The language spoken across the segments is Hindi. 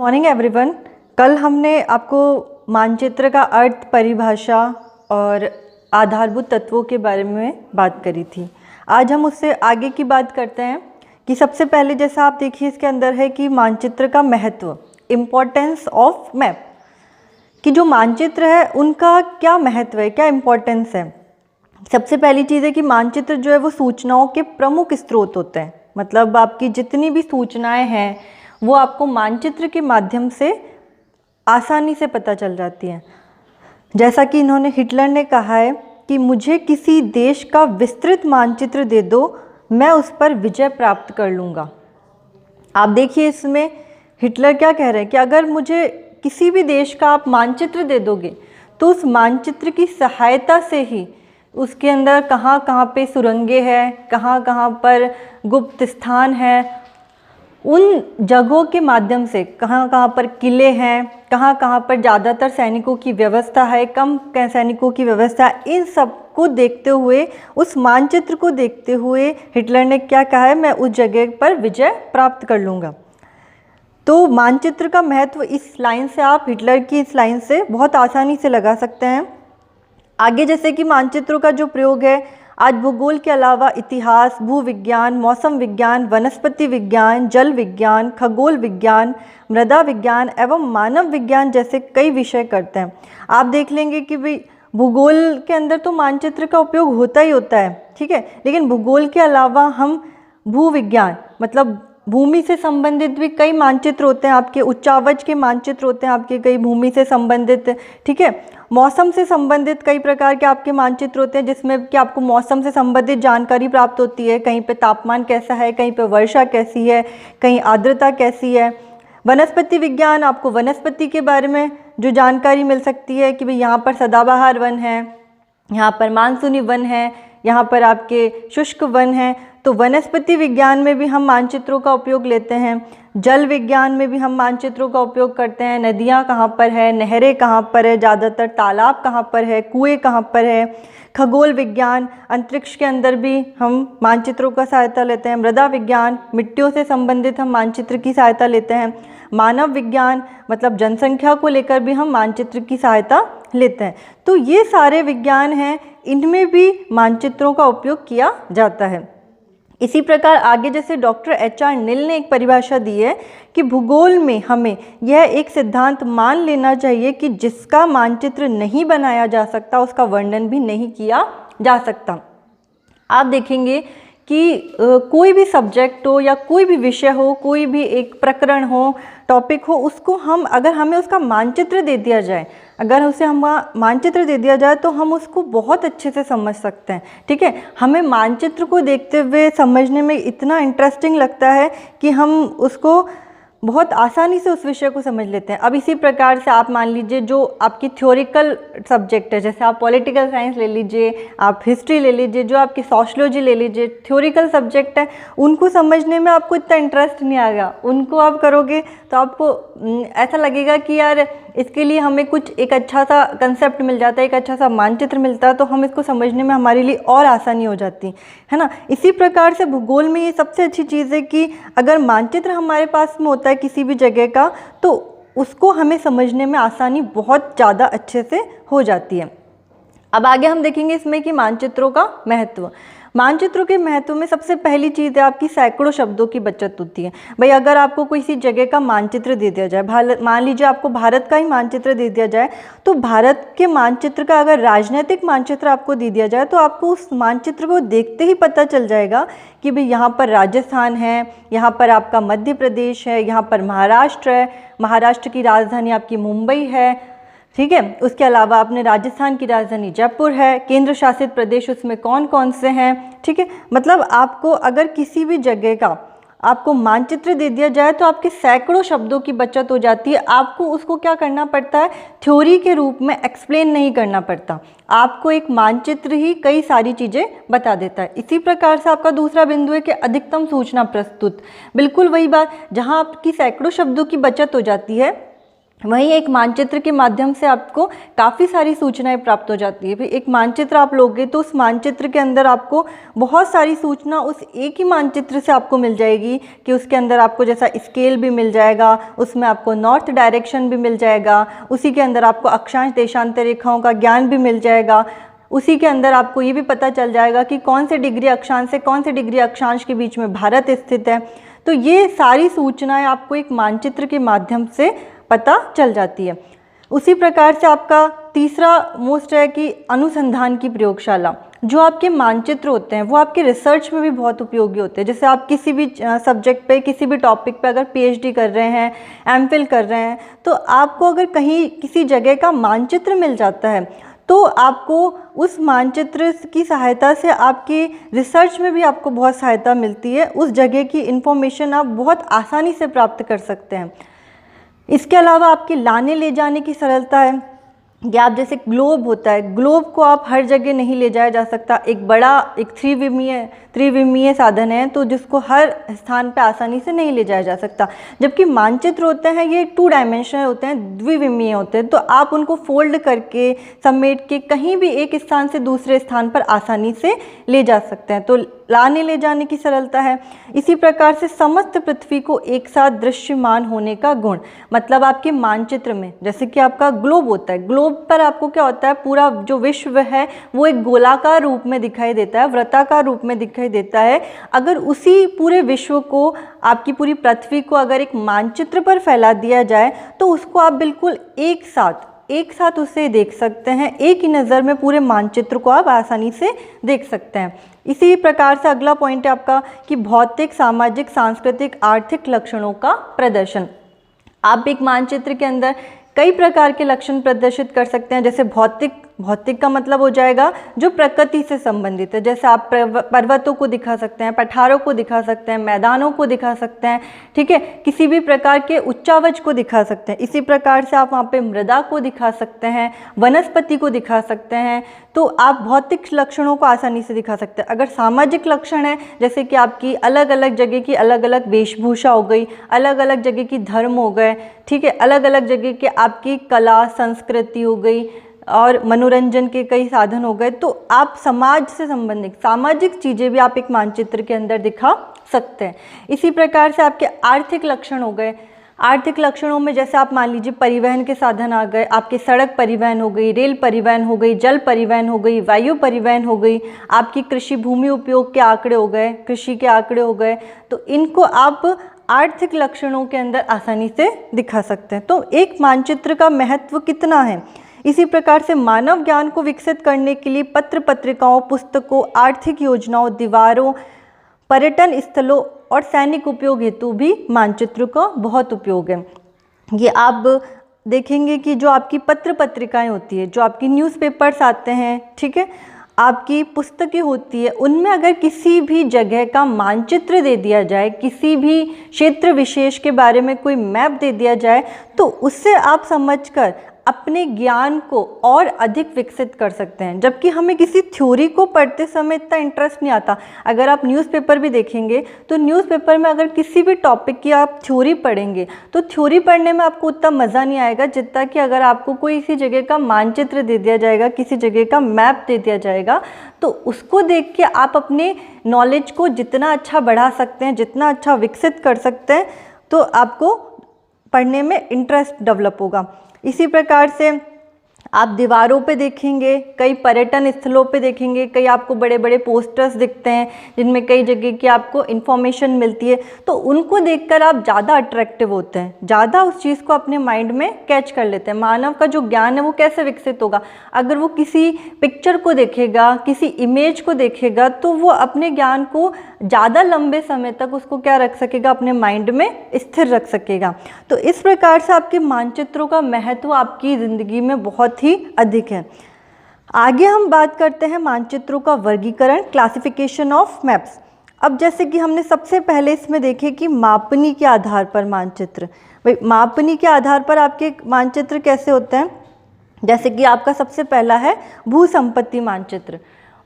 Morning everyone. कल हमने आपको मानचित्र का अर्थ, परिभाषा और आधारभूत तत्वों के बारे में बात करी थी। आज हम उससे आगे की बात करते हैं कि सबसे पहले जैसा आप देखिए इसके अंदर है कि मानचित्र का महत्व, इम्पोर्टेंस ऑफ मैप, कि जो मानचित्र है उनका क्या महत्व है, क्या इम्पोर्टेंस है। सबसे पहली चीज़ है कि मानचित्र जो है वो सूचनाओं के प्रमुख स्रोत होते हैं। मतलब आपकी जितनी भी सूचनाएं हैं वो आपको मानचित्र के माध्यम से आसानी से पता चल जाती हैं। जैसा कि इन्होंने, हिटलर ने कहा है कि मुझे किसी देश का विस्तृत मानचित्र दे दो, मैं उस पर विजय प्राप्त कर लूँगा। आप देखिए इसमें हिटलर क्या कह रहे हैं कि अगर मुझे किसी भी देश का आप मानचित्र दे दोगे तो उस मानचित्र की सहायता से ही उसके अंदर कहाँ कहाँ पे सुरंगें हैं, कहाँ कहाँ पर गुप्त स्थान है, उन जगहों के माध्यम से कहाँ कहाँ पर किले हैं, कहाँ कहाँ पर ज़्यादातर सैनिकों की व्यवस्था है, कम सैनिकों की व्यवस्था है, इन सब को देखते हुए, उस मानचित्र को देखते हुए हिटलर ने क्या कहा है, मैं उस जगह पर विजय प्राप्त कर लूँगा। तो मानचित्र का महत्व इस लाइन से, आप हिटलर की इस लाइन से बहुत आसानी से लगा सकते हैं। आगे जैसे कि मानचित्रों का जो प्रयोग है आज भूगोल के अलावा इतिहास, भूविज्ञान, मौसम विज्ञान, वनस्पति विज्ञान, जल विज्ञान, खगोल विज्ञान, मृदा विज्ञान एवं मानव विज्ञान जैसे कई विषय करते हैं। आप देख लेंगे कि भाई भूगोल के अंदर तो मानचित्र का उपयोग होता ही होता है, ठीक है, लेकिन भूगोल के अलावा हम भूविज्ञान मतलब भूमि से संबंधित भी कई मानचित्र होते हैं आपके, उच्चावच के मानचित्र होते हैं आपके कई भूमि से संबंधित, ठीक है। मौसम से संबंधित कई प्रकार के आपके मानचित्र होते हैं जिसमें कि आपको मौसम से संबंधित जानकारी प्राप्त होती है, कहीं पे तापमान कैसा है, कहीं पे वर्षा कैसी है, कहीं आर्द्रता कैसी है। वनस्पति विज्ञान, आपको वनस्पति के बारे में जो जानकारी मिल सकती है कि भाई यहाँ पर सदाबहार वन है, यहाँ पर मानसूनी वन है, यहाँ पर आपके शुष्क वन हैं। तो वनस्पति विज्ञान में भी हम मानचित्रों का उपयोग लेते हैं। जल विज्ञान में भी हम मानचित्रों का उपयोग करते हैं। नदियाँ कहाँ पर है, नहरें कहाँ पर है, ज़्यादातर तालाब कहाँ पर है, कुएँ कहाँ पर है। खगोल विज्ञान, अंतरिक्ष के अंदर भी हम मानचित्रों का सहायता लेते हैं। मृदा विज्ञान, मिट्टियों से संबंधित हम मानचित्र की सहायता लेते हैं। मानव विज्ञान मतलब जनसंख्या को लेकर भी हम मानचित्र की सहायता लेते हैं। तो ये सारे विज्ञान हैं, इनमें भी मानचित्रों का उपयोग किया जाता है। इसी प्रकार आगे जैसे डॉक्टर एच.आर. नील ने एक परिभाषा दी है कि भूगोल में हमें यह एक सिद्धांत मान लेना चाहिए कि जिसका मानचित्र नहीं बनाया जा सकता उसका वर्णन भी नहीं किया जा सकता। आप देखेंगे कि कोई भी सब्जेक्ट हो या कोई भी विषय हो, कोई भी एक प्रकरण हो, टॉपिक हो, उसको हम अगर हमें उसका मानचित्र दे दिया जाए, अगर उसे हम मानचित्र दे दिया जाए तो हम उसको बहुत अच्छे से समझ सकते हैं, ठीक है। हमें मानचित्र को देखते हुए समझने में इतना इंटरेस्टिंग लगता है कि हम उसको बहुत आसानी से उस विषय को समझ लेते हैं। अब इसी प्रकार से आप मान लीजिए जो आपकी थ्योरिकल सब्जेक्ट है, जैसे आप पॉलिटिकल साइंस ले लीजिए, आप हिस्ट्री ले लीजिए, जो आपकी सोशलॉजी ले लीजिए, थ्योरिकल सब्जेक्ट है, उनको समझने में आपको इतना इंटरेस्ट नहीं आएगा। उनको आप करोगे तो आपको ऐसा लगेगा कि यार इसके लिए हमें कुछ एक अच्छा सा कंसेप्ट मिल जाता है, एक अच्छा सा मानचित्र मिलता है, तो हम इसको समझने में हमारे लिए और आसानी हो जाती है ना। इसी प्रकार से भूगोल में ये सबसे अच्छी चीज़ है कि अगर मानचित्र हमारे पास में होता है किसी भी जगह का, तो उसको हमें समझने में आसानी बहुत ज़्यादा अच्छे से हो जाती है। अब आगे हम देखेंगे इसमें कि मानचित्रों का महत्व। मानचित्रों के महत्व में सबसे पहली चीज़ है आपकी सैकड़ों शब्दों की बचत होती है। भाई अगर आपको किसी जगह का मानचित्र दे दिया जाए, मान लीजिए आपको भारत का ही मानचित्र दे दिया जाए, तो भारत के मानचित्र का अगर राजनीतिक मानचित्र आपको दे दिया जाए तो आपको उस मानचित्र को देखते ही पता चल जाएगा कि भाई यहाँ पर राजस्थान है, यहाँ पर आपका मध्य प्रदेश है, यहाँ पर महाराष्ट्र है, महाराष्ट्र की राजधानी आपकी मुंबई है, ठीक है। उसके अलावा आपने राजस्थान की राजधानी जयपुर है, केंद्र शासित प्रदेश उसमें कौन कौन से हैं, ठीक है। मतलब आपको अगर किसी भी जगह का आपको मानचित्र दे दिया जाए तो आपके सैकड़ों शब्दों की बचत हो जाती है। आपको उसको क्या करना पड़ता है, थ्योरी के रूप में एक्सप्लेन नहीं करना पड़ता, आपको एक मानचित्र ही कई सारी चीज़ें बता देता है। इसी प्रकार से आपका दूसरा बिंदु है कि अधिकतम सूचना प्रस्तुत। बिल्कुल वही बात, जहाँ आपकी सैकड़ों शब्दों की बचत हो जाती है वहीं एक मानचित्र के माध्यम से आपको काफ़ी सारी सूचनाएं प्राप्त हो जाती है। फिर एक मानचित्र आप लोगे तो उस मानचित्र के अंदर आपको बहुत सारी सूचना उस एक ही मानचित्र से आपको मिल जाएगी कि उसके अंदर आपको जैसा स्केल भी मिल जाएगा, उसमें आपको नॉर्थ डायरेक्शन भी मिल जाएगा, उसी के अंदर आपको अक्षांश देशांतर रेखाओं का ज्ञान भी मिल जाएगा, उसी के अंदर आपको ये भी पता चल जाएगा कि कौन से डिग्री अक्षांश से कौन से डिग्री अक्षांश के बीच में भारत स्थित है। तो ये सारी सूचनाएं आपको एक मानचित्र के माध्यम से पता चल जाती है। उसी प्रकार से आपका तीसरा मोस्ट है कि अनुसंधान की प्रयोगशाला। जो आपके मानचित्र होते हैं वो आपके रिसर्च में भी बहुत उपयोगी होते हैं। जैसे आप किसी भी सब्जेक्ट पे, किसी भी टॉपिक पे अगर पीएचडी कर रहे हैं, एमफिल कर रहे हैं, तो आपको अगर कहीं किसी जगह का मानचित्र मिल जाता है तो आपको उस मानचित्र की सहायता से आपकी रिसर्च में भी आपको बहुत सहायता मिलती है। उस जगह की इन्फॉर्मेशन आप बहुत आसानी से प्राप्त कर सकते हैं। इसके अलावा आपके लाने ले जाने की सरलता है कि आप जैसे ग्लोब होता है, ग्लोब को आप हर जगह नहीं ले जाया जा सकता। एक बड़ा एक त्रिविमीय साधन है तो जिसको हर स्थान पे आसानी से नहीं ले जाया जा सकता। जबकि मानचित्र होते हैं ये 2 डायमेंशनल होते हैं, द्विविमीय होते हैं, तो आप उनको फोल्ड करके समेट के कहीं भी एक स्थान से दूसरे स्थान पर आसानी से ले जा सकते हैं। तो लाने ले जाने की सरलता है। इसी प्रकार से समस्त पृथ्वी को एक साथ दृश्यमान होने का गुण, मतलब आपके मानचित्र में जैसे कि आपका ग्लोब होता है, ग्लोब पर आपको क्या होता है, पूरा जो विश्व है वो एक गोलाकार रूप में दिखाई देता है, वृत्ताकार रूप में दिखाई देता है। अगर उसी पूरे विश्व को, आपकी पूरी पृथ्वी को अगर एक मानचित्र पर फैला दिया जाए तो उसको आप बिल्कुल एक साथ उसे देख सकते हैं। एक ही नज़र में पूरे मानचित्र को आप आसानी से देख सकते हैं। इसी प्रकार से अगला पॉइंट है आपका कि भौतिक, सामाजिक, सांस्कृतिक, आर्थिक लक्षणों का प्रदर्शन। आप एक मानचित्र के अंदर कई प्रकार के लक्षण प्रदर्शित कर सकते हैं। जैसे भौतिक का मतलब हो जाएगा जो प्रकृति से संबंधित है। जैसे आप पर्वतों को दिखा सकते हैं, पठारों को दिखा सकते हैं, मैदानों को दिखा सकते हैं, ठीक है, किसी भी प्रकार के उच्चावच को दिखा सकते हैं। इसी प्रकार से आप वहाँ पे मृदा को दिखा सकते हैं, वनस्पति को दिखा सकते हैं। तो आप भौतिक लक्षणों को आसानी से दिखा सकते हैं। अगर सामाजिक लक्षण है, जैसे कि आपकी अलग अलग जगह की अलग अलग वेशभूषा हो गई, अलग अलग जगह की धर्म हो गए, ठीक है, अलग अलग जगह के आपकी कला संस्कृति हो गई और मनोरंजन के कई साधन हो गए, तो आप समाज से संबंधित सामाजिक चीज़ें भी आप एक मानचित्र के अंदर दिखा सकते हैं। इसी प्रकार से आपके आर्थिक लक्षण हो गए। आर्थिक लक्षणों में जैसे आप मान लीजिए परिवहन के साधन आ गए, आपके सड़क परिवहन हो गई, रेल परिवहन हो गई, जल परिवहन हो गई, वायु परिवहन हो गई, आपकी कृषि भूमि उपयोग के आंकड़े हो गए, कृषि के आंकड़े हो गए, तो इनको आप आर्थिक लक्षणों के अंदर आसानी से दिखा सकते हैं। तो एक मानचित्र का महत्व कितना है। इसी प्रकार से मानव ज्ञान को विकसित करने के लिए पत्र पत्रिकाओं, पुस्तकों, आर्थिक योजनाओं, दीवारों, पर्यटन स्थलों और सैनिक उपयोग हेतु भी मानचित्र का बहुत उपयोग है। ये आप देखेंगे कि जो आपकी पत्र पत्रिकाएं होती है, जो आपकी न्यूज़पेपर्स आते हैं, ठीक है, आपकी पुस्तकें होती है, उनमें अगर किसी भी जगह का मानचित्र दे दिया जाए, किसी भी क्षेत्र विशेष के बारे में कोई मैप दे दिया जाए, तो उससे आप समझकर अपने ज्ञान को और अधिक विकसित कर सकते हैं। जबकि हमें किसी थ्योरी को पढ़ते समय इतना इंटरेस्ट नहीं आता। अगर आप न्यूज़पेपर भी देखेंगे तो न्यूज़पेपर में अगर किसी भी टॉपिक की आप थ्योरी पढ़ेंगे तो थ्योरी पढ़ने में आपको उतना मज़ा नहीं आएगा जितना कि अगर आपको कोई इसी जगह का मानचित्र दे दिया जाएगा, किसी जगह का मैप दे दिया जाएगा, तो उसको देख के आप अपने नॉलेज को जितना अच्छा बढ़ा सकते हैं, जितना अच्छा विकसित कर सकते हैं, तो आपको पढ़ने में इंटरेस्ट डेवलप होगा। इसी प्रकार से आप दीवारों पे देखेंगे, कई पर्यटन स्थलों पे देखेंगे, कई आपको बड़े बड़े पोस्टर्स दिखते हैं जिनमें कई जगह की आपको इन्फॉर्मेशन मिलती है, तो उनको देखकर आप ज़्यादा अट्रैक्टिव होते हैं, ज़्यादा उस चीज़ को अपने माइंड में कैच कर लेते हैं। मानव का जो ज्ञान है वो कैसे विकसित होगा, अगर वो किसी पिक्चर को देखेगा, किसी इमेज को देखेगा, तो वो अपने ज्ञान को ज़्यादा लंबे समय तक उसको क्या रख सकेगा, अपने माइंड में स्थिर रख सकेगा। तो इस प्रकार से आपके मानचित्रों का महत्व आपकी ज़िंदगी में बहुत ही अधिक है। आगे हम बात करते हैं मानचित्रों का वर्गीकरण, क्लासिफिकेशन ऑफ मैप्स। अब जैसे कि हमने सबसे पहले इसमें देखे कि मापनी के आधार पर मानचित्र, भाई मापनी के आधार पर आपके मानचित्र कैसे होते हैं। जैसे कि आपका सबसे पहला है भू संपत्ति मानचित्र।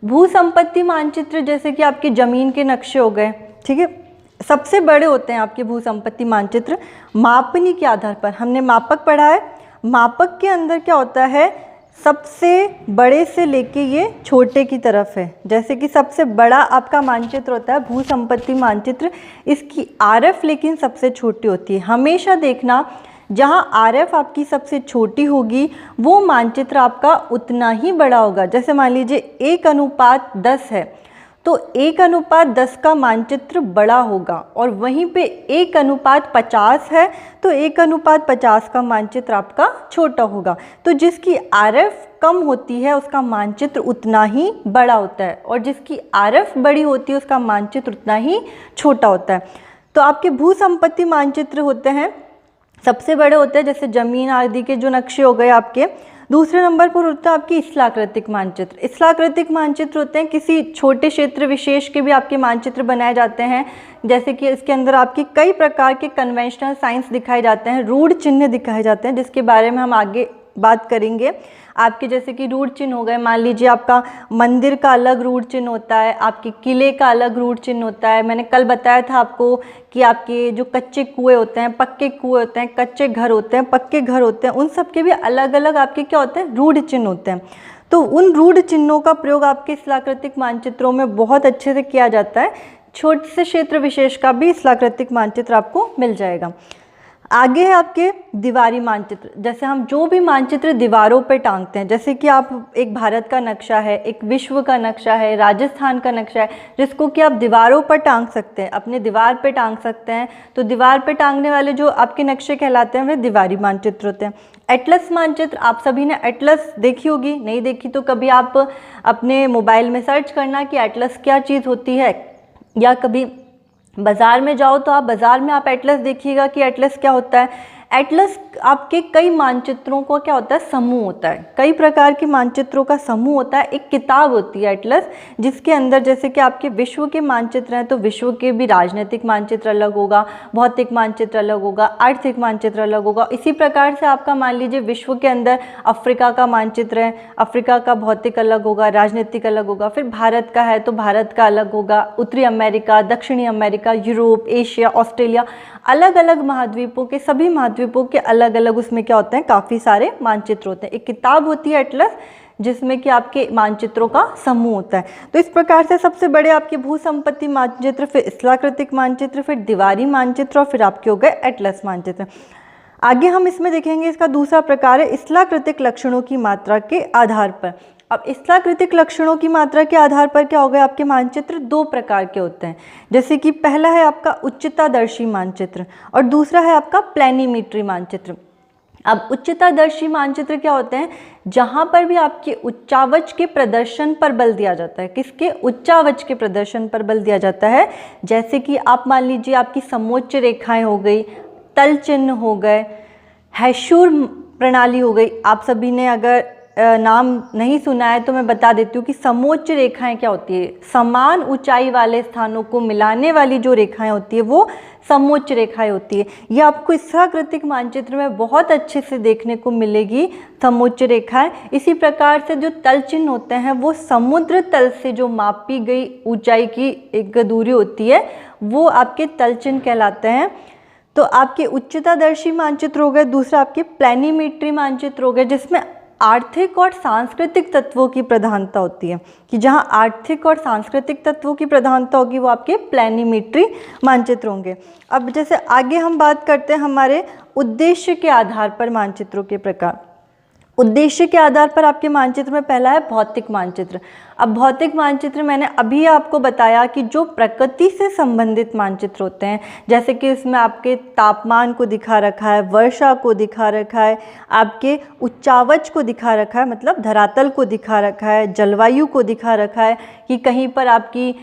भू संपत्ति मानचित्र जैसे कि आपकी ज़मीन के नक्शे हो गए, ठीक है, सबसे बड़े होते हैं आपके भू संपत्ति मानचित्र मापनी के आधार पर। हमने मापक पढ़ा है, मापक के अंदर क्या होता है, सबसे बड़े से लेके ये छोटे की तरफ है। जैसे कि सबसे बड़ा आपका मानचित्र होता है भू संपत्ति मानचित्र, इसकी आरएफ लेकिन सबसे छोटी होती है। हमेशा देखना जहाँ आरएफ आपकी सबसे छोटी होगी वो मानचित्र आपका उतना ही बड़ा होगा। जैसे मान लीजिए 1:10 है तो 1:10 का मानचित्र बड़ा होगा, और वहीं पे 1:50 है तो 1:50 का मानचित्र आपका छोटा होगा। तो जिसकी आरएफ कम होती है उसका मानचित्र उतना ही बड़ा होता है, और जिसकी आरएफ बड़ी होती है उसका मानचित्र उतना ही छोटा होता है। तो आपके भू संपत्ति मानचित्र होते हैं, सबसे बड़े होते हैं, जैसे जमीन आदि के जो नक्शे हो गए आपके। दूसरे नंबर पर होता है आपकी स्थलाकृतिक मानचित्र। स्थलाकृतिक मानचित्र होते हैं किसी छोटे क्षेत्र विशेष के भी आपके मानचित्र बनाए जाते हैं, जैसे कि इसके अंदर आपके कई प्रकार के कन्वेंशनल साइंस दिखाए जाते हैं, रूढ़ चिन्ह दिखाए जाते हैं, जिसके बारे में हम आगे बात करेंगे। आपके जैसे कि रूढ़ चिन्ह हो गए, मान लीजिए आपका मंदिर का अलग रूढ़ चिन्ह होता है, आपके किले का अलग रूढ़ चिन्ह होता है। मैंने कल बताया था आपको कि आपके जो कच्चे कुएं होते हैं, पक्के कुएं होते हैं, कच्चे घर होते हैं, पक्के घर होते हैं, उन सब के भी अलग अलग आपके क्या होते हैं, रूढ़ चिन्ह होते हैं। तो उन रूढ़ चिन्हों का प्रयोग आपके स्थलाकृतिक मानचित्रों में बहुत अच्छे से किया जाता है। छोटे से क्षेत्र विशेष का भी स्थलाकृतिक मानचित्र आपको मिल जाएगा। आगे है आपके दीवारी मानचित्र। जैसे हम जो भी मानचित्र दीवारों पे टांगते हैं, जैसे कि आप एक भारत का नक्शा है, एक विश्व का नक्शा है, राजस्थान का नक्शा है, जिसको कि आप दीवारों पर टांग सकते हैं, अपने दीवार पे टांग सकते हैं। तो दीवार पे टांगने वाले जो आपके नक्शे कहलाते हैं वे दीवारी मानचित्र होते हैं। एटलस मानचित्र, आप सभी ने एटलस देखी होगी, नहीं देखी तो कभी आप अपने मोबाइल में सर्च करना कि एटलस क्या चीज़ होती है, या कभी बाज़ार में जाओ तो आप बाज़ार में आप एटलस देखिएगा कि एटलस क्या होता है। एटलस आपके कई मानचित्रों को क्या होता है, समूह होता है, कई प्रकार के मानचित्रों का समूह होता है। एक किताब होती है एटलस, जिसके अंदर जैसे कि आपके विश्व के मानचित्र हैं तो विश्व के भी राजनीतिक मानचित्र अलग होगा, भौतिक मानचित्र अलग होगा, आर्थिक मानचित्र अलग होगा। इसी प्रकार से आपका मान लीजिए विश्व के अंदर अफ्रीका का मानचित्र है, अफ्रीका का भौतिक अलग होगा, राजनीतिक अलग होगा। फिर भारत का है तो भारत का अलग होगा, उत्तरी अमेरिका, दक्षिणी अमेरिका, यूरोप, एशिया, ऑस्ट्रेलिया, अलग अलग महाद्वीपों के, सभी महाद्वीपों के अलग अलग उसमें क्या होते हैं, काफ़ी सारे मानचित्र होते हैं। एक किताब होती है एटलस, जिसमें कि आपके मानचित्रों का समूह होता है। तो इस प्रकार से सबसे बड़े आपके भू संपत्ति मानचित्र, फिर स्थलाकृतिक मानचित्र, फिर दीवारी मानचित्र, और फिर आपके हो गए एटलस मानचित्र। आगे हम इसमें देखेंगे इसका दूसरा प्रकार है स्थलाकृतिक लक्षणों की मात्रा के आधार पर। अब स्थलाकृतिक लक्षणों की मात्रा के आधार पर क्या हो गया, आपके मानचित्र दो प्रकार के होते हैं। जैसे कि पहला है आपका उच्चतादर्शी मानचित्र और दूसरा है आपका प्लेनिमीट्री मानचित्र। अब उच्चतादर्शी मानचित्र क्या होते हैं, जहाँ पर भी आपके उच्चावच के प्रदर्शन पर बल दिया जाता है। किसके, उच्चावच के प्रदर्शन पर बल दिया जाता है। जैसे कि आप मान लीजिए आपकी समोच्च रेखाएं हो गई, तल चिन्ह हो गए, हैशूर प्रणाली हो गई। आप सभी ने अगर नाम नहीं सुना है तो मैं बता देती हूँ कि समोच्च रेखाएं क्या होती है, समान ऊंचाई वाले स्थानों को मिलाने वाली जो रेखाएं होती है वो समोच्च रेखाएं होती है। ये आपको स्थलाकृतिक मानचित्र में बहुत अच्छे से देखने को मिलेगी, समोच्च रेखाएं। इसी प्रकार से जो तल चिन्ह होते हैं वो समुद्र तल से जो मापी गई ऊंचाई की एक दूरी होती है वो आपके तल चिन्ह कहलाते हैं। तो आपके उच्चतादर्शी मानचित्र हो गए, दूसरा आपके प्लेनिमीट्री मानचित्र हो गए, जिसमें आर्थिक और सांस्कृतिक तत्वों की प्रधानता होती है, कि जहां आर्थिक और सांस्कृतिक तत्वों की प्रधानता होगी वो आपके प्लेनिमीट्री मानचित्र होंगे। अब जैसे आगे हम बात करते हैं हमारे उद्देश्य के आधार पर मानचित्रों के प्रकार। उद्देश्य के आधार पर आपके मानचित्र में पहला है भौतिक मानचित्र। अब भौतिक मानचित्र मैंने अभी आपको बताया कि जो प्रकृति से संबंधित मानचित्र होते हैं, जैसे कि इसमें आपके तापमान को दिखा रखा है, वर्षा को दिखा रखा है, आपके उच्चावच को दिखा रखा है, मतलब धरातल को दिखा रखा है, जलवायु को दिखा रखा है कि कहीं पर आपकी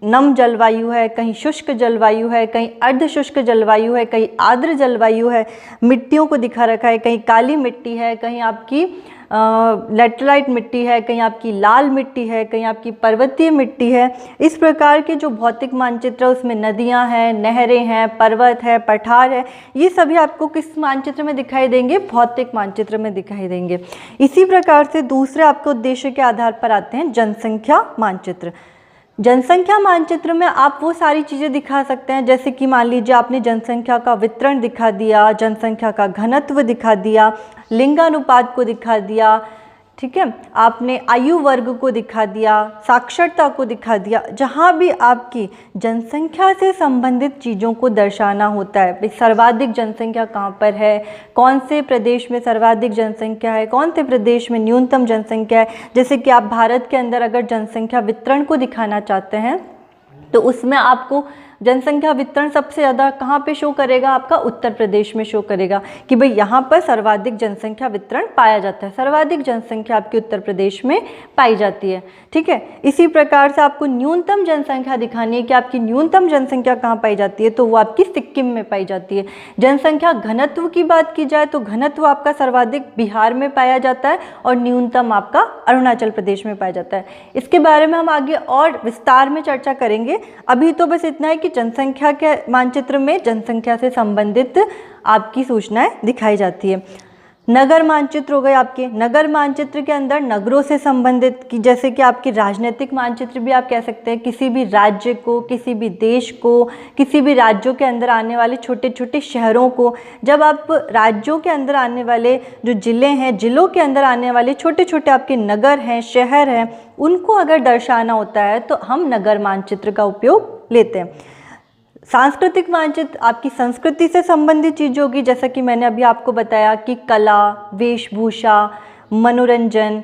नम जलवायु है, कहीं शुष्क जलवायु है, कहीं अर्ध शुष्क जलवायु है, कहीं आर्द्र जलवायु है, मिट्टियों को दिखा रखा है, कहीं काली मिट्टी है, कहीं आपकी लैटेराइट मिट्टी है, कहीं आपकी लाल मिट्टी है, कहीं आपकी पर्वतीय मिट्टी है। इस प्रकार के जो भौतिक मानचित्र है उसमें नदियां हैं, नहरें हैं, पर्वत है, पठार है, ये सभी आपको किस मानचित्र में दिखाई देंगे, भौतिक मानचित्र में दिखाई देंगे। इसी प्रकार से दूसरे आपके उद्देश्य के आधार पर आते हैं जनसंख्या मानचित्र। जनसंख्या मानचित्र में आप वो सारी चीज़ें दिखा सकते हैं, जैसे कि मान लीजिए आपने जनसंख्या का वितरण दिखा दिया, जनसंख्या का घनत्व दिखा दिया, लिंगानुपात को दिखा दिया, ठीक है, आपने आयु वर्ग को दिखा दिया, साक्षरता को दिखा दिया। जहाँ भी आपकी जनसंख्या से संबंधित चीज़ों को दर्शाना होता है, भाई सर्वाधिक जनसंख्या कहाँ पर है, कौन से प्रदेश में सर्वाधिक जनसंख्या है, कौन से प्रदेश में न्यूनतम जनसंख्या है। जैसे कि आप भारत के अंदर अगर जनसंख्या वितरण को दिखाना चाहते हैं तो उसमें आपको जनसंख्या वितरण सबसे ज़्यादा कहाँ पे शो करेगा, आपका उत्तर प्रदेश में शो करेगा कि भाई यहाँ पर सर्वाधिक जनसंख्या वितरण पाया जाता है, सर्वाधिक जनसंख्या आपके उत्तर प्रदेश में पाई जाती है। ठीक है, इसी प्रकार से आपको न्यूनतम जनसंख्या दिखानी है कि आपकी न्यूनतम जनसंख्या कहाँ पाई जाती है, तो वो आपकी सिक्किम में पाई जाती है। जनसंख्या घनत्व की बात की जाए तो घनत्व आपका सर्वाधिक बिहार में पाया जाता है और न्यूनतम आपका अरुणाचल प्रदेश में पाया जाता है। इसके बारे में हम आगे और विस्तार में चर्चा करेंगे। अभी तो बस इतना है कि जनसंख्या के मानचित्र में जनसंख्या से संबंधित आपकी सूचनाएं दिखाई जाती है। नगर मानचित्र हो गए आपके, नगर मानचित्र के अंदर नगरों से संबंधित की, जैसे कि आपके राजनीतिक मानचित्र भी आप कह सकते हैं, किसी भी राज्य को, किसी भी देश को, किसी भी राज्यों के अंदर आने वाले छोटे छोटे शहरों को, जब आप राज्यों के अंदर आने वाले जो जिले हैं, जिलों के अंदर आने वाले छोटे छोटे आपके नगर हैं, शहर हैं, उनको अगर दर्शाना होता है तो हम नगर मानचित्र का उपयोग लेते हैं। सांस्कृतिक मानचित्र आपकी संस्कृति से संबंधित चीज़ होगी, जैसा कि मैंने अभी आपको बताया कि कला, वेशभूषा, मनोरंजन,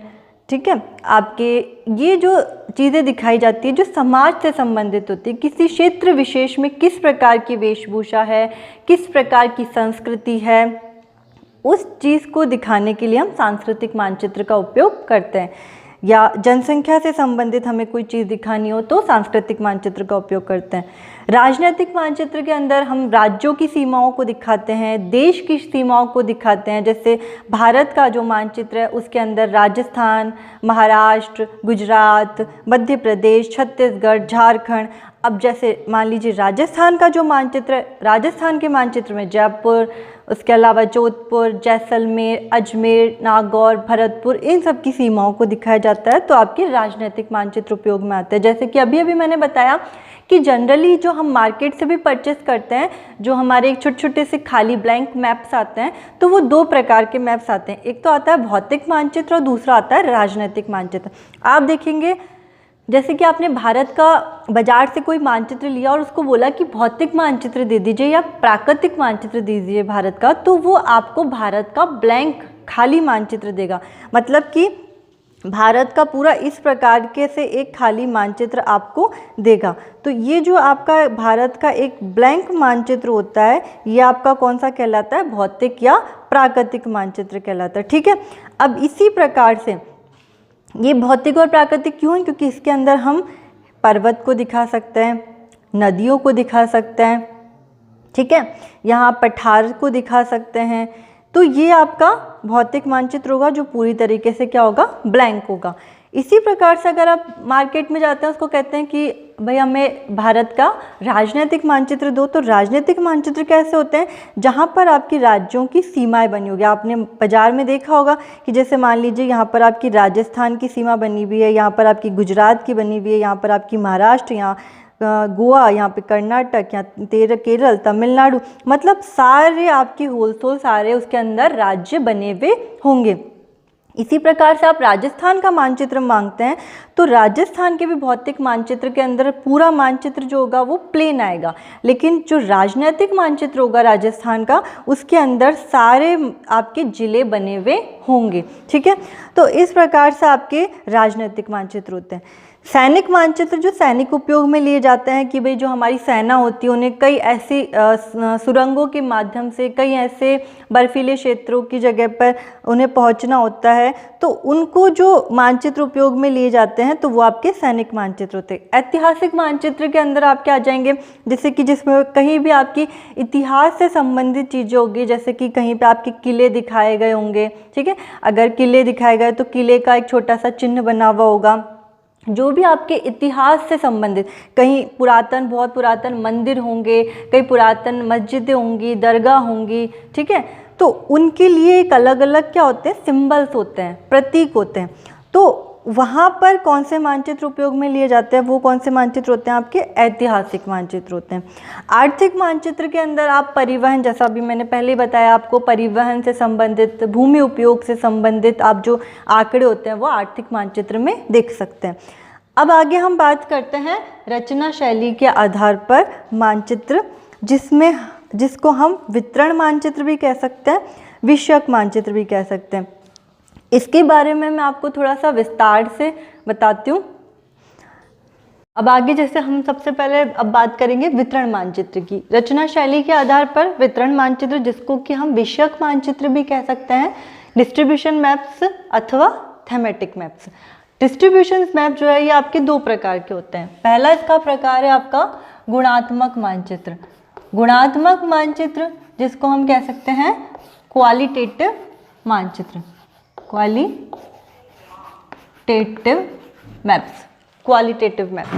ठीक है, आपके ये जो चीज़ें दिखाई जाती है जो समाज से संबंधित होती है, किसी क्षेत्र विशेष में किस प्रकार की वेशभूषा है, किस प्रकार की संस्कृति है, उस चीज़ को दिखाने के लिए हम सांस्कृतिक मानचित्र का उपयोग करते हैं। या जनसंख्या से संबंधित हमें कोई चीज़ दिखानी हो तो सांस्कृतिक मानचित्र का उपयोग करते हैं। राजनीतिक मानचित्र के अंदर हम राज्यों की सीमाओं को दिखाते हैं, देश की सीमाओं को दिखाते हैं। जैसे भारत का जो मानचित्र है उसके अंदर राजस्थान, महाराष्ट्र, गुजरात, मध्य प्रदेश, छत्तीसगढ़, झारखंड। अब जैसे मान लीजिए राजस्थान का जो मानचित्र है, राजस्थान के मानचित्र में जयपुर, उसके अलावा जोधपुर, जैसलमेर, अजमेर, नागौर, भरतपुर, इन सब की सीमाओं को दिखाया जाता है, तो आपके राजनीतिक मानचित्र उपयोग में आते हैं। जैसे कि अभी मैंने बताया कि जनरली जो हम मार्केट से भी परचेस करते हैं, जो हमारे एक छोटे छोटे से खाली ब्लैंक मैप्स आते हैं, तो वो दो प्रकार के मैप्स आते हैं। एक तो आता है भौतिक मानचित्र और दूसरा आता है राजनीतिक मानचित्र। आप देखेंगे जैसे कि आपने भारत का बाजार से कोई मानचित्र लिया और उसको बोला कि भौतिक मानचित्र दे दीजिए या प्राकृतिक मानचित्र दे दीजिए भारत का, तो वो आपको भारत का ब्लैंक खाली मानचित्र देगा। मतलब कि भारत का पूरा इस प्रकार के से एक खाली मानचित्र आपको देगा। तो ये जो आपका भारत का एक ब्लैंक मानचित्र होता है, ये आपका कौन सा कहलाता है, भौतिक या प्राकृतिक मानचित्र कहलाता है। ठीक है, अब इसी प्रकार से ये भौतिक और प्राकृतिक क्यों है, क्योंकि इसके अंदर हम पर्वत को दिखा सकते हैं, नदियों को दिखा सकते हैं, ठीक है, यहाँ पठार को दिखा सकते हैं। तो ये आपका भौतिक मानचित्र होगा जो पूरी तरीके से क्या होगा, ब्लैंक होगा। इसी प्रकार से अगर आप मार्केट में जाते हैं, उसको कहते हैं कि भाई हमें भारत का राजनीतिक मानचित्र दो। तो राजनीतिक मानचित्र कैसे होते हैं, जहाँ पर आपकी राज्यों की सीमाएं बनी होगी। आपने बाजार में देखा होगा कि जैसे मान लीजिए यहाँ पर आपकी राजस्थान की सीमा बनी हुई है, यहाँ पर आपकी गुजरात की बनी हुई है, यहाँ पर आपकी महाराष्ट्र, यहाँ गोवा, यहाँ पे कर्नाटक, यहाँ केरल, तमिलनाडु, मतलब सारे आपकी होलसेल सारे उसके अंदर राज्य बने हुए होंगे। इसी प्रकार से आप राजस्थान का मानचित्र मांगते हैं तो राजस्थान के भी भौतिक मानचित्र के अंदर पूरा मानचित्र जो होगा वो प्लेन आएगा, लेकिन जो राजनीतिक मानचित्र होगा राजस्थान का, उसके अंदर सारे आपके जिले बने हुए होंगे। ठीक है, तो इस प्रकार से आपके राजनीतिक मानचित्र होते हैं। सैनिक मानचित्र जो सैनिक उपयोग में लिए जाते हैं कि भाई जो हमारी सेना होती है उन्हें कई ऐसी सुरंगों के माध्यम से, कई ऐसे बर्फीले क्षेत्रों की जगह पर उन्हें पहुंचना होता है, तो उनको जो मानचित्र उपयोग में लिए जाते हैं तो वो आपके सैनिक मानचित्र होते हैं। ऐतिहासिक मानचित्र के अंदर आप क्या आ जाएंगे, जैसे कि जिसमें कहीं भी आपकी इतिहास से संबंधित चीज़ें होगी, जैसे कि कहीं पर आपके किले दिखाए गए होंगे। ठीक है, अगर किले दिखाए गए तो किले का एक छोटा सा चिन्ह बना हुआ होगा। जो भी आपके इतिहास से संबंधित, कहीं पुरातन, बहुत पुरातन मंदिर होंगे, कई पुरातन मस्जिदें होंगी, दरगाह होंगी, ठीक है, तो उनके लिए एक अलग अलग क्या होते हैं, सिंबल्स होते हैं, प्रतीक होते हैं। तो वहाँ पर कौन से मानचित्र उपयोग में लिए जाते हैं, वो कौन से मानचित्र होते हैं आपके ऐतिहासिक मानचित्र होते हैं। आर्थिक मानचित्र के अंदर आप परिवहन, जैसा अभी मैंने पहले बताया आपको, परिवहन से संबंधित, भूमि उपयोग से संबंधित आप जो आंकड़े होते हैं वो आर्थिक मानचित्र में देख सकते हैं। अब आगे हम बात करते हैं रचना शैली के आधार पर मानचित्र, जिसको हम वितरण मानचित्र भी कह सकते हैं, विषयक मानचित्र भी कह सकते हैं। इसके बारे में मैं आपको थोड़ा सा विस्तार से बताती हूँ। अब आगे जैसे हम सबसे पहले अब बात करेंगे वितरण मानचित्र की। रचना शैली के आधार पर वितरण मानचित्र, जिसको कि हम विषयक मानचित्र भी कह सकते हैं, डिस्ट्रीब्यूशन मैप्स अथवा थीमेटिक मैप्स। डिस्ट्रीब्यूशन मैप जो है ये आपके दो प्रकार के होते हैं। पहला इसका प्रकार है आपका गुणात्मक मानचित्र। गुणात्मक मानचित्र जिसको हम कह सकते हैं क्वालिटेटिव मानचित्र, क्वालिटेटिव मैप्स, क्वालिटेटिव मैप्स।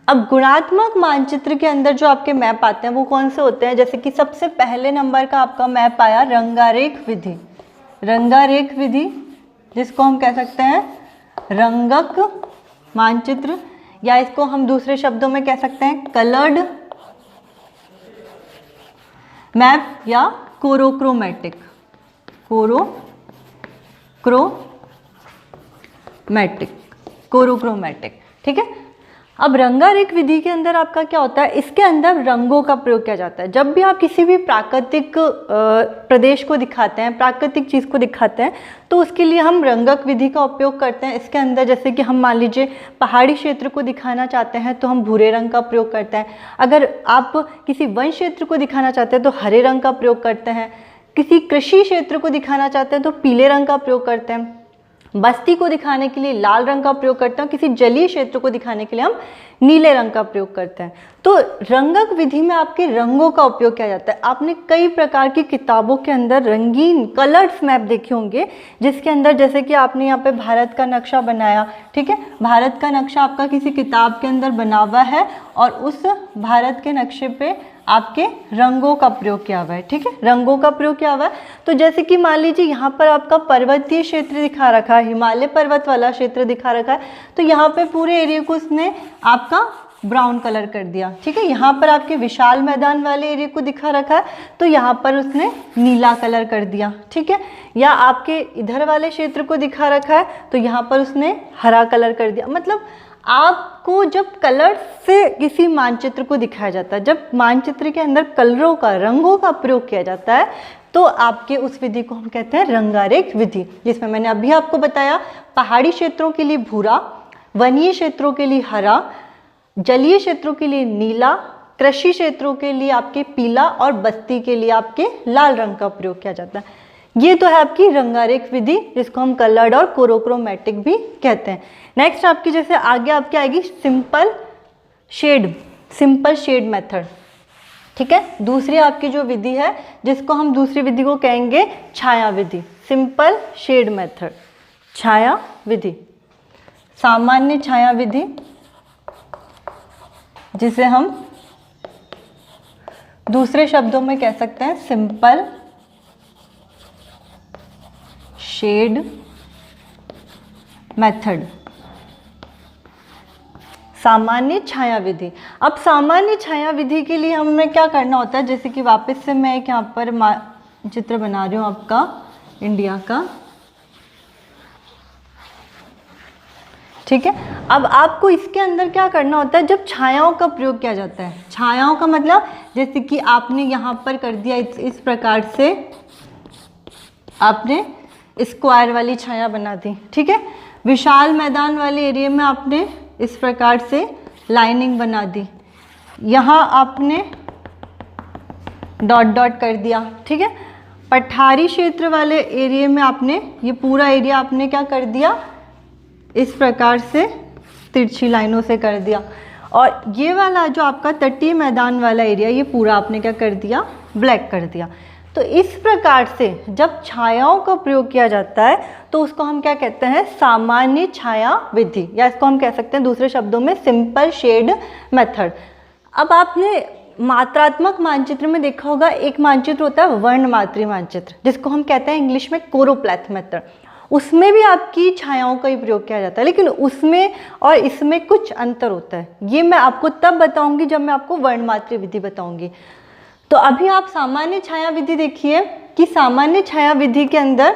अब गुणात्मक मानचित्र के अंदर जो आपके मैप आते हैं वो कौन से होते हैं, जैसे कि सबसे पहले नंबर का आपका मैप आया रंगारेख विधि। रंगारेख विधि जिसको हम कह सकते हैं रंगक मानचित्र, या इसको हम दूसरे शब्दों में कह सकते हैं कलर्ड मैप या कोरोक्रोमैटिक, कोरोक्रोमैटिक, ठीक है। अब रंगारेख विधि के अंदर आपका क्या होता है, इसके अंदर रंगों का प्रयोग किया जाता है। जब भी आप किसी भी प्राकृतिक प्रदेश को दिखाते हैं, प्राकृतिक चीज़ को दिखाते हैं, तो उसके लिए हम रंगक विधि का उपयोग करते हैं। इसके अंदर जैसे कि हम मान लीजिए पहाड़ी क्षेत्र को दिखाना चाहते हैं तो हम भूरे रंग का प्रयोग करते हैं। अगर आप किसी वन क्षेत्र को दिखाना चाहते हैं तो हरे रंग का प्रयोग करते हैं। किसी कृषि क्षेत्र को दिखाना चाहते हैं तो पीले रंग का प्रयोग करते हैं। बस्ती को दिखाने के लिए लाल रंग का प्रयोग करते हैं। किसी जलीय क्षेत्र को दिखाने के लिए हम नीले रंग का प्रयोग करते हैं। तो रंगक विधि में आपके रंगों का उपयोग किया जाता है। आपने कई प्रकार की किताबों के अंदर रंगीन कलर्स मैप देखे होंगे, जिसके अंदर जैसे कि आपने यहाँ पे भारत का नक्शा बनाया, ठीक है। भारत का नक्शा आपका किसी किताब के अंदर बना हुआ है और उस भारत के नक्शे पे आपके रंगों का प्रयोग किया हुआ है, ठीक है, रंगों का प्रयोग किया हुआ है। तो जैसे कि मान लीजिए यहाँ पर आपका पर्वतीय क्षेत्र दिखा रखा है, हिमालय पर्वत वाला क्षेत्र दिखा रखा है, तो यहाँ पे पूरे एरिया को उसने आपका ब्राउन कलर कर दिया, ठीक है। यहाँ पर आपके विशाल मैदान वाले एरिया को दिखा रखा है तो यहाँ पर उसने नीला कलर कर दिया, ठीक है। या आपके इधर वाले क्षेत्र को दिखा रखा है तो यहाँ पर उसने हरा कलर कर दिया। मतलब आपको जब कलर से किसी मानचित्र को दिखाया जाता है, जब मानचित्र के अंदर कलरों का, रंगों का प्रयोग किया जाता है, तो आपके उस विधि को हम कहते हैं रंगारेख विधि, जिसमें मैंने अभी आपको बताया पहाड़ी क्षेत्रों के लिए भूरा, वनीय क्षेत्रों के लिए हरा, जलीय क्षेत्रों के लिए नीला, कृषि क्षेत्रों के लिए आपके पीला और बस्ती के लिए आपके लाल रंग का प्रयोग किया जाता है। ये तो है आपकी रंगारेख विधि, जिसको हम कलर्ड और कोरोक्रोमैटिक भी कहते हैं। नेक्स्ट आपकी जैसे आगे आपकी आएगी सिंपल शेड मेथड, ठीक है। दूसरी आपकी जो विधि है, जिसको हम दूसरी विधि को कहेंगे छाया विधि, सिंपल शेड मेथड, छाया विधि, सामान्य छाया विधि, जिसे हम दूसरे शब्दों में कह सकते हैं सिंपल शेड मेथड, सामान्य छाया विधि। अब सामान्य छाया विधि के लिए हमें क्या करना होता है, जैसे कि वापस से मैं एक यहाँ पर चित्र बना रही हूँ आपका इंडिया का, ठीक है। अब आपको इसके अंदर क्या करना होता है, जब छायाओं का प्रयोग किया जाता है, छायाओं का मतलब जैसे कि आपने यहाँ पर कर दिया इस प्रकार से आपने स्क्वायर वाली छाया बना दी, ठीक है। विशाल मैदान वाले एरिया में आपने इस प्रकार से लाइनिंग बना दी, यहाँ आपने डॉट डॉट कर दिया, ठीक है। पठारी क्षेत्र वाले एरिया में आपने ये पूरा एरिया आपने क्या कर दिया, इस प्रकार से तिरछी लाइनों से कर दिया। और ये वाला जो आपका तटीय मैदान वाला एरिया, ये पूरा आपने क्या कर दिया, ब्लैक कर दिया। तो इस प्रकार से जब छायाओं का प्रयोग किया जाता है तो उसको हम क्या कहते हैं, सामान्य छाया विधि, या इसको हम कह सकते हैं दूसरे शब्दों में सिंपल शेड मेथड। अब आपने मात्रात्मक मानचित्र में देखा होगा, एक मानचित्र होता है वर्णमात्री मानचित्र, जिसको हम कहते हैं इंग्लिश में कोरोप्लैथ मेथड। उसमें भी आपकी छायाओं का ही प्रयोग किया जाता है, लेकिन उसमें और इसमें कुछ अंतर होता है। ये मैं आपको तब बताऊंगी जब मैं आपको वर्णमात्र विधि बताऊंगी। तो अभी आप सामान्य छाया विधि देखिए कि सामान्य छाया विधि के अंदर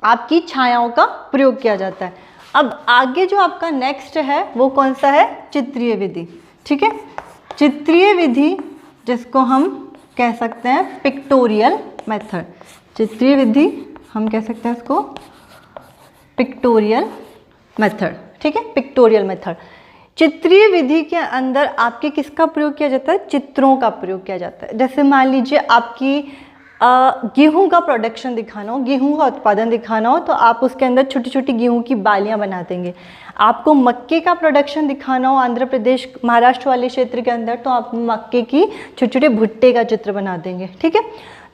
आपकी छायाओं का प्रयोग किया जाता है। अब आगे जो आपका नेक्स्ट है वो कौन सा है? चित्रीय विधि। ठीक है, चित्रीय विधि जिसको हम कह सकते हैं पिक्टोरियल मेथड। चित्रीय विधि हम कह सकते हैं इसको पिक्टोरियल मेथड। ठीक है, पिक्टोरियल मेथड। चित्रीय विधि के अंदर आपके किसका प्रयोग किया जाता है? चित्रों का प्रयोग किया जाता है। जैसे मान लीजिए आपकी गेहूं का प्रोडक्शन दिखाना हो, गेहूं का उत्पादन दिखाना हो, तो आप उसके अंदर छोटी छोटी गेहूं की बालियां बना देंगे। आपको मक्के का प्रोडक्शन दिखाना हो आंध्र प्रदेश महाराष्ट्र वाले क्षेत्र के अंदर, तो आप मक्के की छोटे छोटे भुट्टे का चित्र बना देंगे। ठीक है,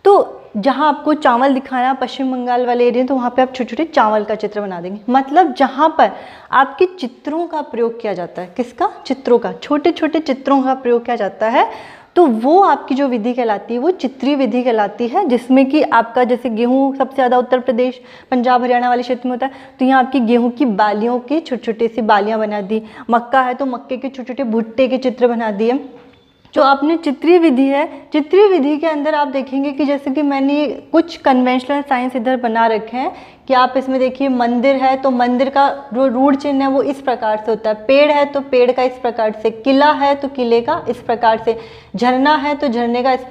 तो जहाँ आपको चावल दिखाना है पश्चिम बंगाल वाले एरिया, तो वहाँ पे आप छोटे छोटे चावल का चित्र बना देंगे। मतलब जहाँ पर आपके चित्रों का प्रयोग किया जाता है, किसका? चित्रों का, छोटे छोटे चित्रों का प्रयोग किया जाता है, तो वो आपकी जो विधि कहलाती है वो चित्रीय विधि कहलाती है। जिसमें कि आपका जैसे गेहूँ सबसे ज़्यादा उत्तर प्रदेश पंजाब हरियाणा वाले क्षेत्र में होता है, तो यहाँ आपकी गेहूँ की बालियों की छोटे छोटे सी बालियाँ बना दी। मक्का है तो मक्के के छोटे छोटे भुट्टे के चित्र बना दिए। जो आपने चित्रीय विधि है, चित्रीय विधि के अंदर आप देखेंगे कि जैसे कि मैंने कुछ कन्वेंशनल साइंस इधर बना रखे हैं कि आप इसमें देखिए मंदिर है तो मंदिर का जो रूढ़ चिन्ह है वो इस प्रकार से होता है, पेड़ है तो पेड़ का इस प्रकार से, किला है तो किले का इस प्रकार से, झरना है तो झरने का इस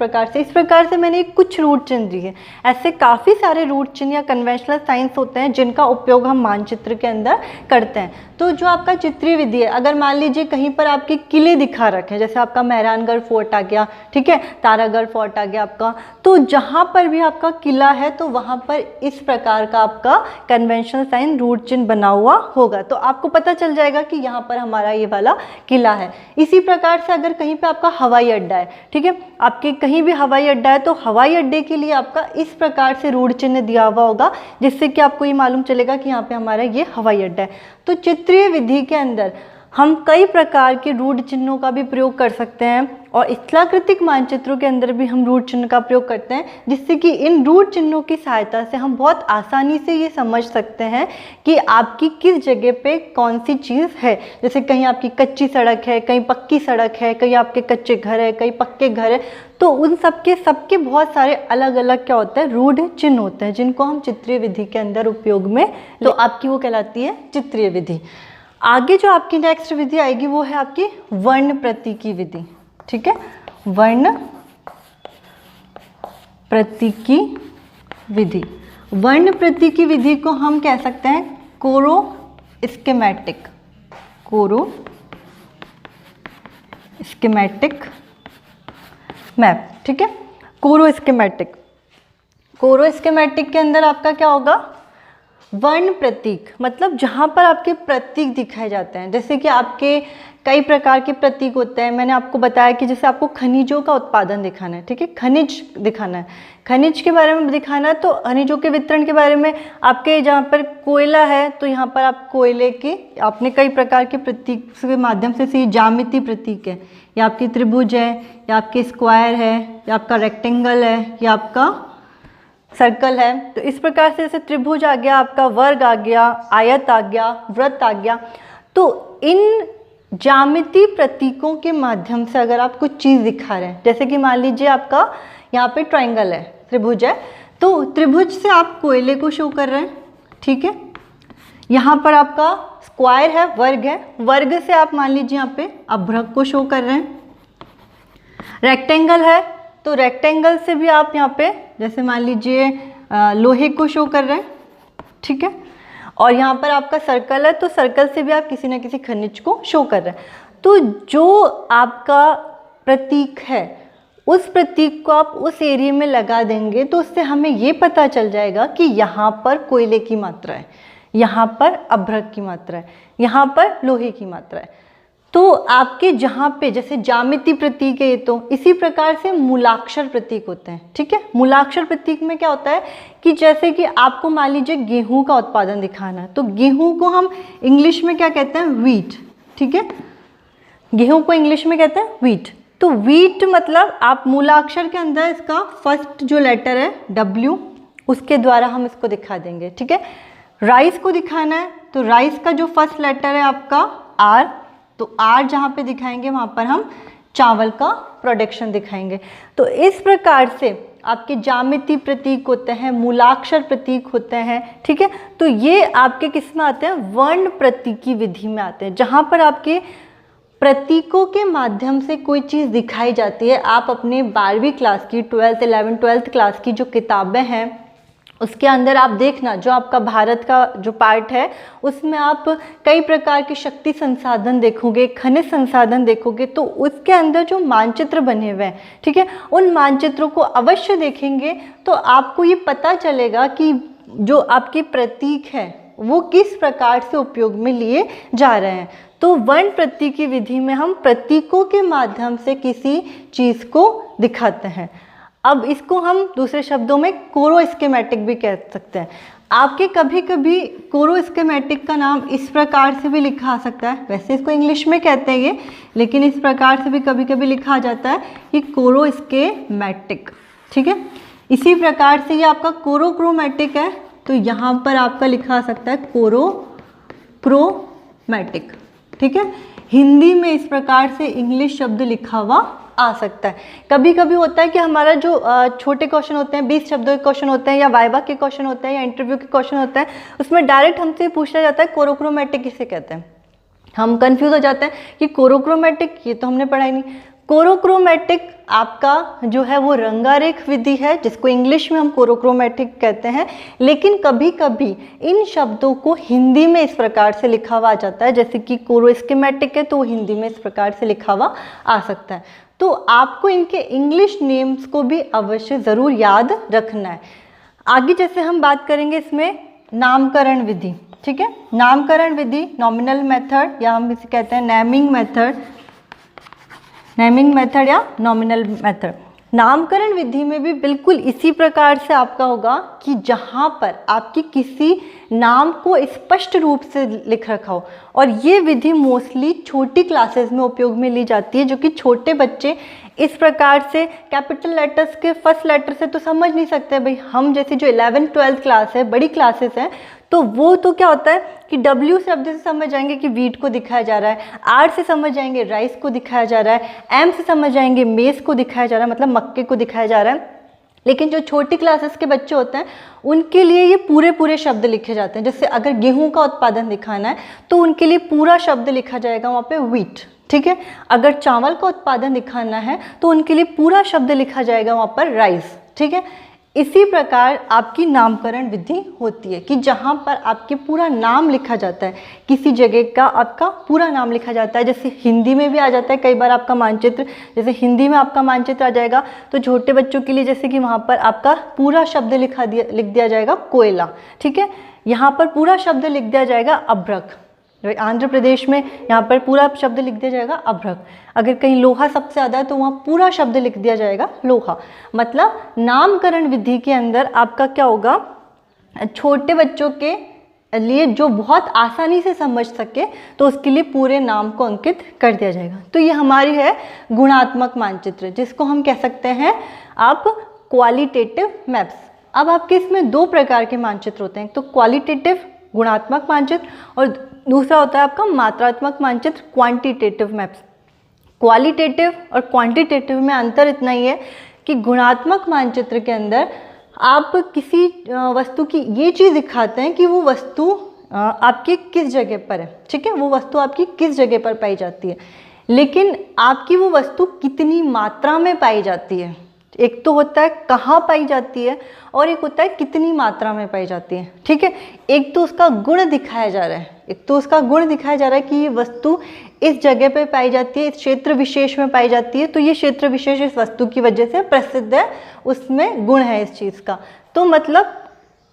प्रकार से मैंने कुछ रूढ़ चिन्ह दिए। ऐसे काफ़ी सारे रूढ़ चिन्ह या कन्वेंशनल साइंस होते हैं जिनका उपयोग हम मानचित्र के अंदर करते हैं। तो जो आपका चित्रीय विधि है, अगर मान लीजिए कहीं पर आपके किले दिखा रखे हैं, जैसे आपका मेहरानगढ़ फोर्ट आ गया, ठीक है, तारागढ़ फोर्ट आ गया आपका, तो जहाँ पर भी आपका किला है तो वहाँ पर इस प्रकार का आपका कन्वेंशनल साइन रूढ़ चिन्ह बना हुआ होगा, तो आपको पता चल जाएगा कि यहाँ पर हमारा ये वाला किला है। इसी प्रकार से अगर कहीं पे आपका हवाई अड्डा है, ठीक है, आपके कहीं भी हवाई अड्डा है तो हवाई अड्डे के लिए आपका इस प्रकार से रूढ़ चिन्ह दिया हुआ होगा, जिससे कि आपको ये मालूम चलेगा कि यहाँ पे हमारा ये हवाई अड्डा है। तो चित्रीय विधि के अंदर हम कई प्रकार के रूढ़ चिन्हों का भी प्रयोग कर सकते हैं और स्थलाकृतिक मानचित्रों के अंदर भी हम रूढ़ चिन्ह का प्रयोग करते हैं, जिससे कि इन रूढ़ चिन्हों की सहायता से हम बहुत आसानी से ये समझ सकते हैं कि आपकी किस जगह पे कौन सी चीज़ है। जैसे कहीं आपकी कच्ची सड़क है, कहीं पक्की सड़क है, कहीं आपके कच्चे घर है, कहीं पक्के घर है, तो उन सबके बहुत सारे अलग अलग क्या होते हैं, रूढ़ चिन्ह होते हैं, जिनको हम चित्रीय विधि के अंदर उपयोग में, तो आपकी वो कहलाती है चित्रीय विधि। आगे जो आपकी नेक्स्ट विधि आएगी वो है आपकी वर्ण प्रतीकी विधि। ठीक है, वर्ण प्रतीकी विधि। वर्ण प्रतीकी विधि को हम कह सकते हैं कोरो स्कीमेटिक, कोरो स्कीमेटिक मैप। ठीक है, कोरो स्कीमेटिक। कोरो स्कीमेटिक के अंदर आपका क्या होगा, वर्ण प्रतीक, मतलब जहाँ पर आपके प्रतीक दिखाए जाते हैं। जैसे कि आपके कई प्रकार के प्रतीक होते हैं, मैंने आपको बताया कि जैसे आपको खनिजों का उत्पादन दिखाना है, ठीक है, खनिज दिखाना है, खनिज के बारे में दिखाना है, तो खनिजों के वितरण के बारे में आपके जहाँ पर कोयला है तो यहाँ पर आप कोयले की आपने कई प्रकार के प्रतीक के माध्यम से, ज्यामिति प्रतीक है, या आपकी त्रिभुज है, या आपके स्क्वायर है, या आपका रेक्टेंगल है, या आपका सर्कल है। तो इस प्रकार से जैसे त्रिभुज आ गया, आपका वर्ग आ गया, आयत आ गया, वृत्त आ गया, तो इन ज्यामिति प्रतीकों के माध्यम से अगर आप कुछ चीज़ दिखा रहे हैं, जैसे कि मान लीजिए आपका यहाँ पे ट्रायंगल है, त्रिभुज है, तो त्रिभुज से आप कोयले को शो कर रहे हैं, ठीक है, यहाँ पर आपका स्क्वायर है, वर्ग है, वर्ग से आप मान लीजिए यहाँ पे अभ्रक को शो कर रहे हैं, रेक्टेंगल है तो रेक्टेंगल से भी आप यहाँ पे जैसे मान लीजिए लोहे को शो कर रहे हैं, ठीक है, और यहाँ पर आपका सर्कल है तो सर्कल से भी आप किसी न किसी खनिज को शो कर रहे हैं। तो जो आपका प्रतीक है उस प्रतीक को आप उस एरिया में लगा देंगे तो उससे हमें ये पता चल जाएगा कि यहाँ पर कोयले की मात्रा है, यहाँ पर अभ्रक की मात्रा है, यहाँ पर लोहे की मात्रा है। तो आपके जहाँ पे जैसे ज्यामिति प्रतीक है तो इसी प्रकार से मूलाक्षर प्रतीक होते हैं, ठीक है। मूलाक्षर प्रतीक में क्या होता है कि जैसे कि आपको मान लीजिए गेहूं का उत्पादन दिखाना है, तो गेहूं को हम इंग्लिश में क्या कहते हैं, व्हीट, ठीक है, गेहूं को इंग्लिश में कहते हैं व्हीट। तो व्हीट मतलब आप मूलाक्षर के अंदर इसका फर्स्ट जो लेटर है W, उसके द्वारा हम इसको दिखा देंगे, ठीक है। राइस को दिखाना है तो राइस का जो फर्स्ट लेटर है आपका आर, तो आर जहाँ पे दिखाएंगे वहाँ पर हम चावल का प्रोडक्शन दिखाएंगे। तो इस प्रकार से आपके ज्यामिति प्रतीक होते हैं, मूलाक्षर प्रतीक होते हैं, ठीक है। तो ये आपके किस में आते हैं, वर्ण प्रतीकी विधि में आते हैं, जहाँ पर आपके प्रतीकों के माध्यम से कोई चीज़ दिखाई जाती है। आप अपने 12वीं क्लास की 12th क्लास की जो किताबें हैं उसके अंदर आप देखना, जो आपका भारत का जो पार्ट है उसमें आप कई प्रकार के शक्ति संसाधन देखोगे, खनिज संसाधन देखोगे, तो उसके अंदर जो मानचित्र बने हुए हैं, ठीक है, उन मानचित्रों को अवश्य देखेंगे तो आपको ये पता चलेगा कि जो आपके प्रतीक हैं वो किस प्रकार से उपयोग में लिए जा रहे हैं। तो वर्ण प्रतीकी विधि में हम प्रतीकों के माध्यम से किसी चीज़ को दिखाते हैं। अब इसको हम दूसरे शब्दों में कोरो स्कीमेटिक भी कह सकते हैं। आपके कभी कभी कोरो स्कीमेटिक का नाम इस प्रकार से भी लिखा आ सकता है, वैसे इसको इंग्लिश में कहते हैं ये, लेकिन इस प्रकार से भी कभी कभी लिखा जाता है कि कोरो स्कीमेटिक, ठीक है। इसी प्रकार से ये आपका कोरोक्रोमैटिक है, तो यहाँ पर आपका लिखा आ सकता है कोरोक्रोमैटिक, ठीक है। हिंदी में इस प्रकार से इंग्लिश शब्द लिखा हुआ आ सकता है। कभी कभी होता है कि हमारा जो छोटे क्वेश्चन होते हैं, 20 शब्दों के क्वेश्चन होते हैं, या वाइवा के क्वेश्चन होते हैं, या इंटरव्यू के क्वेश्चन होते हैं, उसमें डायरेक्ट हमसे पूछा जाता है कोरोक्रोमैटिक किसे कहते हैं। हम कंफ्यूज हो जाते हैं कि कोरोक्रोमैटिक, ये तो हमने पढ़ा ही नहीं। कोरोक्रोमैटिक आपका जो है वो रंगारेख विधि है, जिसको इंग्लिश में हम कोरोक्रोमैटिक कहते हैं, लेकिन कभी कभी इन शब्दों को हिंदी में इस प्रकार से लिखा हुआ आ जाता है, जैसे कि कोरो स्कीमेटिक है तो वो हिंदी में इस प्रकार से लिखा हुआ आ सकता है। तो आपको इनके इंग्लिश नेम्स को भी अवश्य ज़रूर याद रखना है। आगे जैसे हम बात करेंगे इसमें नामकरण विधि, ठीक है। नामकरण विधि, नॉमिनल मेथड, या हम इसे कहते हैं नेमिंग मेथड या नॉमिनल मेथड। नामकरण विधि में भी बिल्कुल इसी प्रकार से आपका होगा कि जहाँ पर आपकी किसी नाम को स्पष्ट रूप से लिख रखा हो, और ये विधि मोस्टली छोटी क्लासेस में उपयोग में ली जाती है, जो कि छोटे बच्चे इस प्रकार से कैपिटल लेटर्स के फर्स्ट लेटर से तो समझ नहीं सकते भाई। हम जैसे जो 11th 12th क्लास है, बड़ी क्लासेस हैं, तो वो तो क्या होता है कि W शब्द से समझ जाएंगे कि वीट को दिखाया जा रहा है, R से समझ जाएंगे राइस को दिखाया जा रहा है, M से समझ जाएंगे मेज को दिखाया जा रहा है, मतलब मक्के को दिखाया जा रहा है। लेकिन जो छोटी क्लासेस के बच्चे होते हैं उनके लिए ये पूरे शब्द लिखे जाते हैं। जैसे अगर गेहूं का उत्पादन दिखाना है तो उनके लिए पूरा शब्द लिखा जाएगा वहाँ पे व्हीट, ठीक है। अगर चावल का उत्पादन दिखाना है तो उनके लिए पूरा शब्द लिखा जाएगा वहाँ पर राइस, ठीक है। इसी प्रकार आपकी नामकरण विधि होती है कि जहाँ पर आपके पूरा नाम लिखा जाता है, किसी जगह का आपका पूरा नाम लिखा जाता है। जैसे हिंदी में भी आ जाता है कई बार आपका मानचित्र, जैसे हिंदी में आपका मानचित्र आ जाएगा तो छोटे बच्चों के लिए जैसे कि वहाँ पर आपका पूरा शब्द लिख दिया जाएगा कोयला, ठीक है। यहाँ पर पूरा शब्द लिख दिया जाएगा अभ्रक। आंध्र प्रदेश में यहाँ पर पूरा शब्द लिख दिया जाएगा अभ्रक। अगर कहीं लोहा सबसे ज़्यादा है तो वहाँ पूरा शब्द लिख दिया जाएगा लोहा। मतलब नामकरण विधि के अंदर आपका क्या होगा, छोटे बच्चों के लिए जो बहुत आसानी से समझ सके तो उसके लिए पूरे नाम को अंकित कर दिया जाएगा। तो ये हमारी है गुणात्मक मानचित्र, जिसको हम कह सकते हैं आप क्वालिटेटिव मैप्स। अब आपके इसमें 2 प्रकार के मानचित्र होते हैं, तो क्वालिटेटिव गुणात्मक मानचित्र और दूसरा होता है आपका मात्रात्मक मानचित्र क्वांटिटेटिव मैप्स। क्वालिटेटिव और क्वांटिटेटिव में अंतर इतना ही है कि गुणात्मक मानचित्र के अंदर आप किसी वस्तु की ये चीज़ दिखाते हैं कि वो वस्तु आपकी किस जगह पर है, ठीक है, वो वस्तु आपकी किस जगह पर पाई जाती है, लेकिन आपकी वो वस्तु कितनी मात्रा में पाई जाती है। एक तो होता है कहाँ पाई जाती है और एक होता है कितनी मात्रा में पाई जाती है, ठीक है। एक तो उसका गुण दिखाया जा रहा है, कि ये वस्तु इस जगह पे पाई जाती है, इस क्षेत्र विशेष में पाई जाती है, तो ये क्षेत्र विशेष इस वस्तु की वजह से प्रसिद्ध है, उसमें गुण है इस चीज़ का। तो मतलब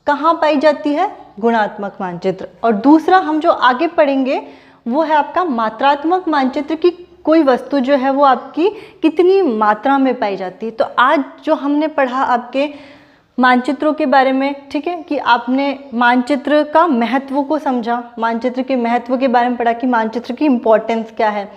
कहाँ पाई जाती है, गुणात्मक मानचित्र। और दूसरा हम जो आगे पढ़ेंगे वो है आपका मात्रात्मक मानचित्र की कोई वस्तु जो है वो आपकी कितनी मात्रा में पाई जाती है। तो आज जो हमने पढ़ा आपके मानचित्रों के बारे में, ठीक है, कि आपने मानचित्र का महत्व को समझा, मानचित्र के महत्व के बारे में पढ़ा कि मानचित्र की इम्पोर्टेंस क्या है,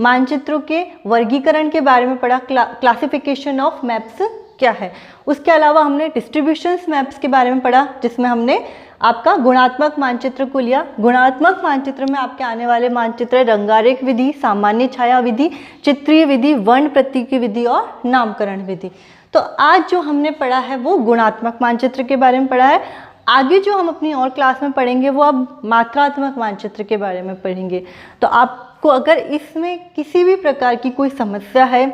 मानचित्रों के वर्गीकरण के बारे में पढ़ा, क्लासिफिकेशन ऑफ मैप्स क्या है। उसके अलावा हमने डिस्ट्रीब्यूशंस मैप्स के बारे में पढ़ा, जिसमें हमने आपका गुणात्मक मानचित्र को लिया। गुणात्मक मानचित्र में आपके आने वाले मानचित्र रंगारेख विधि, सामान्य छाया विधि, चित्रीय विधि, वर्ण प्रतीक विधि और नामकरण विधि। तो आज जो हमने पढ़ा है वो गुणात्मक मानचित्र के बारे में पढ़ा है। आगे जो हम अपनी और क्लास में पढ़ेंगे वो अब मात्रात्मक मानचित्र के बारे में पढ़ेंगे। तो आपको अगर इसमें किसी भी प्रकार की कोई समस्या है,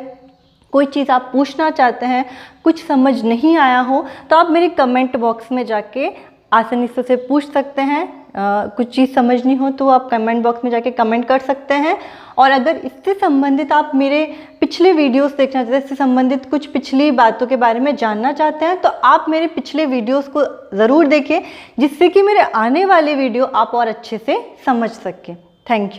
कोई चीज़ आप पूछना चाहते हैं, कुछ समझ नहीं आया हो, तो आप मेरे कमेंट बॉक्स में जाके आसानी से उसे पूछ सकते हैं। कुछ चीज़ समझनी हो तो आप कमेंट बॉक्स में जाके कमेंट कर सकते हैं। और अगर इससे संबंधित आप मेरे पिछले वीडियोस देखना चाहते हैं, इससे संबंधित कुछ पिछली बातों के बारे में जानना चाहते हैं, तो आप मेरे पिछले वीडियोस को ज़रूर देखें, जिससे कि मेरे आने वाले वीडियो आप और अच्छे से समझ सकें। Thank you.